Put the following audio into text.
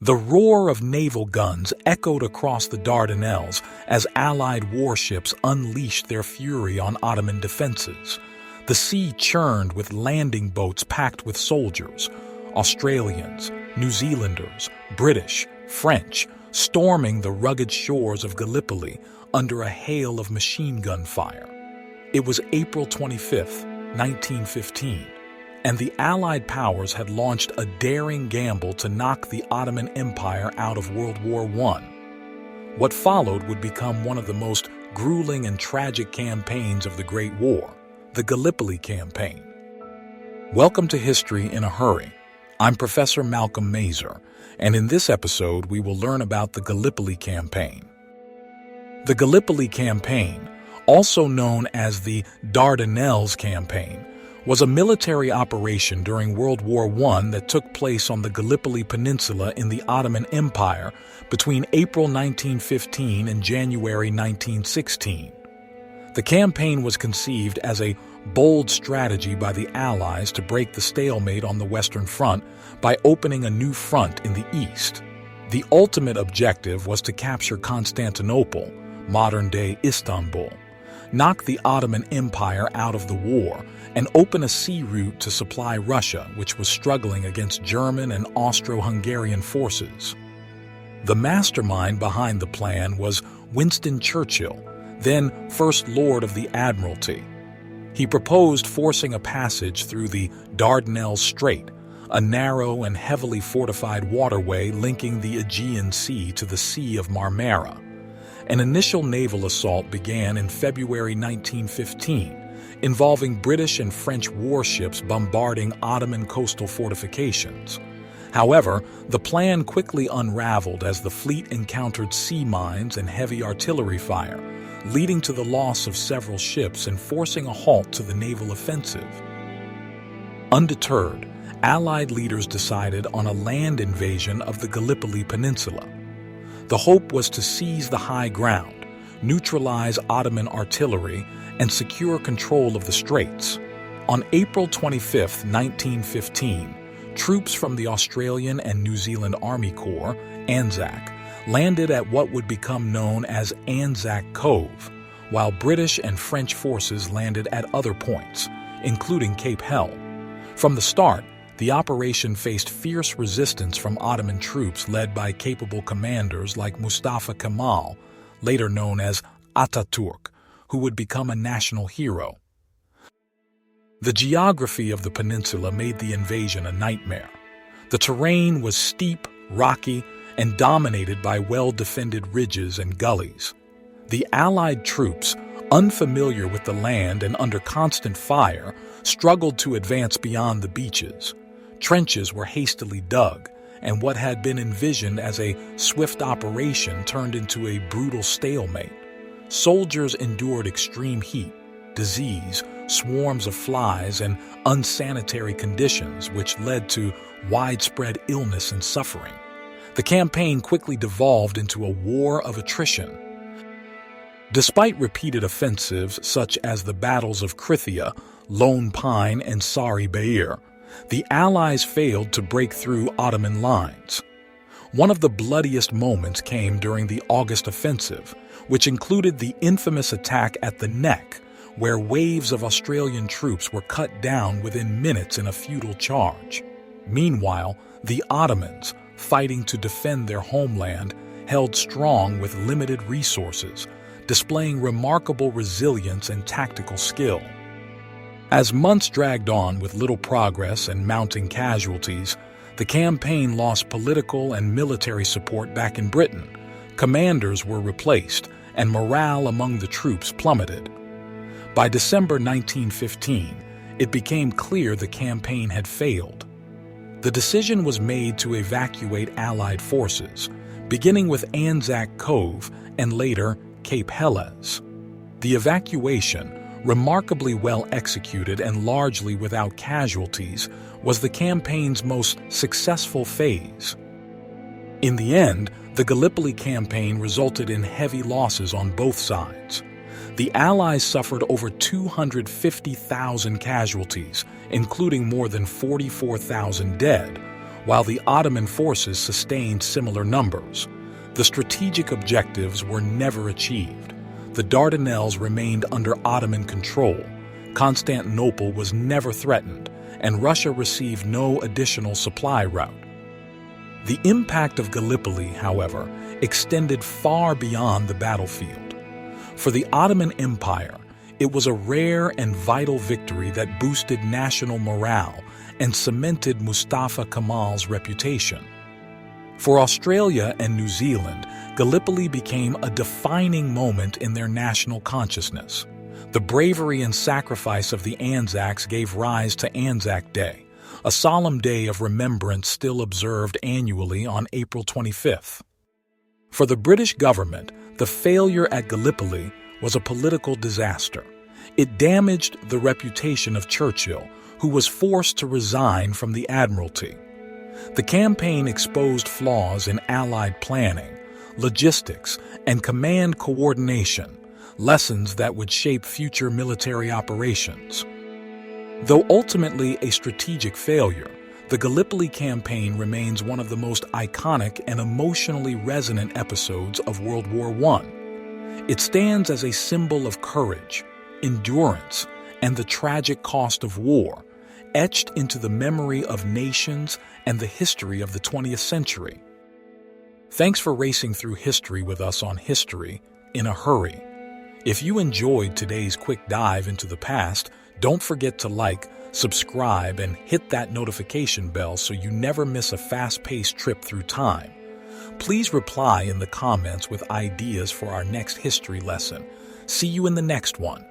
The roar of naval guns echoed across the Dardanelles as Allied warships unleashed their fury on Ottoman defenses. The sea churned with landing boats packed with soldiers, Australians, New Zealanders, British, French, storming the rugged shores of Gallipoli under a hail of machine gun fire. It was April 25, 1915. And the Allied powers had launched a daring gamble to knock the Ottoman Empire out of World War I. What followed would become one of the most grueling and tragic campaigns of the Great War, the Gallipoli Campaign. Welcome to History in a Hurry. I'm Professor Malcolm Mazer, and in this episode we will learn about the Gallipoli Campaign. The Gallipoli Campaign, also known as the Dardanelles Campaign, was a military operation during World War I that took place on the Gallipoli Peninsula in the Ottoman Empire between April 1915 and January 1916. The campaign was conceived as a bold strategy by the Allies to break the stalemate on the Western Front by opening a new front in the east. The ultimate objective was to capture Constantinople, modern-day Istanbul, knock the Ottoman Empire out of the war, and open a sea route to supply Russia, which was struggling against German and Austro-Hungarian forces. The mastermind behind the plan was Winston Churchill, then First Lord of the Admiralty. He proposed forcing a passage through the Dardanelles Strait, a narrow and heavily fortified waterway linking the Aegean Sea to the Sea of Marmara. An initial naval assault began in February 1915, involving British and French warships bombarding Ottoman coastal fortifications. However, the plan quickly unraveled as the fleet encountered sea mines and heavy artillery fire, leading to the loss of several ships and forcing a halt to the naval offensive. Undeterred, Allied leaders decided on a land invasion of the Gallipoli Peninsula. The hope was to seize the high ground, neutralize Ottoman artillery, and secure control of the straits. On April 25, 1915, troops from the Australian and New Zealand Army Corps, ANZAC, landed at what would become known as ANZAC Cove, while British and French forces landed at other points, including Cape Hell. From the start, the operation faced fierce resistance from Ottoman troops led by capable commanders like Mustafa Kemal, later known as Ataturk, who would become a national hero. The geography of the peninsula made the invasion a nightmare. The terrain was steep, rocky, and dominated by well-defended ridges and gullies. The Allied troops, unfamiliar with the land and under constant fire, struggled to advance beyond the beaches. Trenches were hastily dug, and what had been envisioned as a swift operation turned into a brutal stalemate. Soldiers endured extreme heat, disease, swarms of flies, and unsanitary conditions, which led to widespread illness and suffering. The campaign quickly devolved into a war of attrition. Despite repeated offensives such as the battles of Krithia, Lone Pine, and Sari Bair, the Allies failed to break through Ottoman lines. One of the bloodiest moments came during the August Offensive, which included the infamous attack at the Neck, where waves of Australian troops were cut down within minutes in a futile charge. Meanwhile, the Ottomans, fighting to defend their homeland, held strong with limited resources, displaying remarkable resilience and tactical skill. As months dragged on with little progress and mounting casualties, the campaign lost political and military support back in Britain. Commanders were replaced, and morale among the troops plummeted. By December 1915, it became clear the campaign had failed. The decision was made to evacuate Allied forces, beginning with ANZAC Cove and later Cape Helles. The evacuation, remarkably well executed and largely without casualties, was the campaign's most successful phase. In the end, the Gallipoli campaign resulted in heavy losses on both sides. The Allies suffered over 250,000 casualties, including more than 44,000 dead, while the Ottoman forces sustained similar numbers. The strategic objectives were never achieved. The Dardanelles remained under Ottoman control, Constantinople was never threatened, and Russia received no additional supply route. The impact of Gallipoli, however, extended far beyond the battlefield. For the Ottoman Empire, it was a rare and vital victory that boosted national morale and cemented Mustafa Kemal's reputation. For Australia and New Zealand, Gallipoli became a defining moment in their national consciousness. The bravery and sacrifice of the ANZACs gave rise to ANZAC Day, a solemn day of remembrance still observed annually on April 25th. For the British government, the failure at Gallipoli was a political disaster. It damaged the reputation of Churchill, who was forced to resign from the Admiralty. The campaign exposed flaws in Allied planning, logistics, and command coordination, lessons that would shape future military operations. Though ultimately a strategic failure, the Gallipoli campaign remains one of the most iconic and emotionally resonant episodes of World War I. It stands as a symbol of courage, endurance, and the tragic cost of war, etched into the memory of nations and the history of the 20th century. Thanks for racing through history with us on History in a Hurry. If you enjoyed today's quick dive into the past, don't forget to like, subscribe, and hit that notification bell so you never miss a fast-paced trip through time. Please reply in the comments with ideas for our next history lesson. See you in the next one.